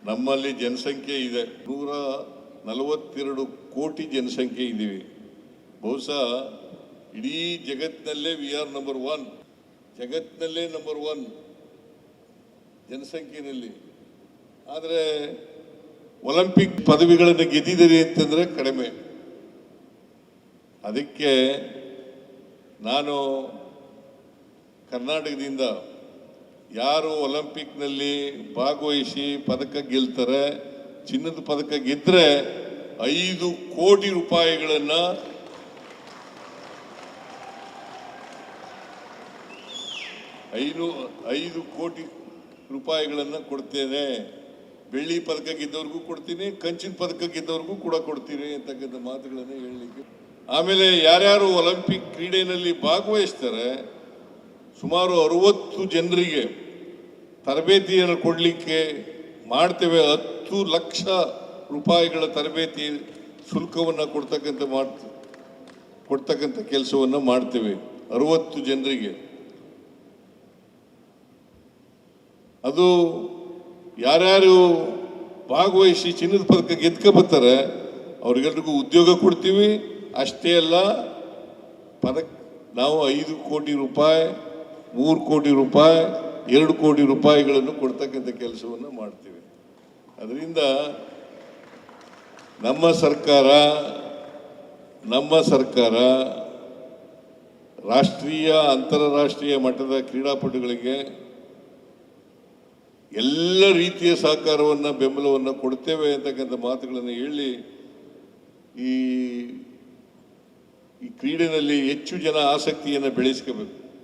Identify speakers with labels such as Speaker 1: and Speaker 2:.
Speaker 1: ನಮ್ಮಲ್ಲಿ ಜನಸಂಖ್ಯೆ ಇದೆ 142 ಕೋಟಿ ಜನಸಂಖ್ಯೆ ಇದ್ದೀವಿ. ಬಹುಶಃ ಇಡೀ ಜಗತ್ತಿನಲ್ಲೇ ವಿ ಆರ್ ನಂಬರ್ 1, ಜಗತ್ತಿನಲ್ಲೇ ನಂಬರ್ 1 ಜನಸಂಖ್ಯೆಯಲ್ಲಿ. ಆದರೆ ಒಲಿಂಪಿಕ್ ಪದವಿಗಳನ್ನು ಗೆದ್ದಿದ್ದೀರಿ ಅಂತಂದರೆ ಕಡಿಮೆ. ಅದಕ್ಕೆ ನಾನು ಕರ್ನಾಟಕದಿಂದ ಯಾರು ಒಲಿಂಪಿಕ್ನಲ್ಲಿ ಭಾಗವಹಿಸಿ ಪದಕ ಗೆಲ್ತಾರೆ, ಚಿನ್ನದ ಪದಕ ಗೆದ್ದರೆ 5 ಕೋಟಿ ರೂಪಾಯಿಗಳನ್ನು ಕೊಡ್ತೇನೆ. ಬೆಳ್ಳಿ ಪದಕ ಗೆದ್ದವ್ರಿಗೂ ಕೊಡ್ತೀನಿ, ಕಂಚಿನ ಪದಕ ಗೆದ್ದವ್ರಿಗೂ ಕೂಡ ಕೊಡ್ತೀನಿ ಅಂತಕ್ಕಂಥ ಮಾತುಗಳನ್ನು ಹೇಳಲಿಕ್ಕೆ. ಆಮೇಲೆ ಯಾರ್ಯಾರು ಒಲಿಂಪಿಕ್ ಕ್ರೀಡೆಯಲ್ಲಿ ಭಾಗವಹಿಸ್ತಾರೆ ಸುಮಾರು 60 ಜನರಿಗೆ ತರಬೇತಿಯನ್ನು ಕೊಡಲಿಕ್ಕೆ ಮಾಡ್ತೇವೆ. 10 ಲಕ್ಷ ರೂಪಾಯಿಗಳ ತರಬೇತಿ ಶುಲ್ಕವನ್ನು ಕೊಡ್ತಕ್ಕಂಥ ಕೆಲಸವನ್ನು ಮಾಡ್ತೇವೆ 60 ಜನರಿಗೆ. ಅದು ಯಾರ್ಯಾರು ಭಾಗವಹಿಸಿ ಚಿನ್ನದ ಪದಕ ಗೆದ್ಕೊಬರ್ತಾರೆ ಅವ್ರಿಗೆಲ್ರಿಗೂ ಉದ್ಯೋಗ ಕೊಡ್ತೀವಿ. ಅಷ್ಟೇ ಅಲ್ಲ, ನಾವು 5 ಕೋಟಿ ರೂಪಾಯಿ, 3 ಕೋಟಿ ರೂಪಾಯಿ, 2 ಕೋಟಿ ರೂಪಾಯಿಗಳನ್ನು ಕೊಡ್ತಕ್ಕಂಥ ಕೆಲಸವನ್ನು ಮಾಡ್ತೀವಿ. ಅದರಿಂದ ನಮ್ಮ ಸರ್ಕಾರ ರಾಷ್ಟ್ರೀಯ ಅಂತಾರಾಷ್ಟ್ರೀಯ ಮಟ್ಟದ ಕ್ರೀಡಾಪಟುಗಳಿಗೆ ಎಲ್ಲ ರೀತಿಯ ಸಹಕಾರವನ್ನು ಬೆಂಬಲವನ್ನು ಕೊಡ್ತೇವೆ ಅಂತಕ್ಕಂಥ ಮಾತುಗಳನ್ನು ಹೇಳಿ ಈ ಕ್ರೀಡೆಯಲ್ಲಿ ಹೆಚ್ಚು ಜನ ಆಸಕ್ತಿಯನ್ನು ಬೆಳೆಸ್ಕೋಬೇಕು.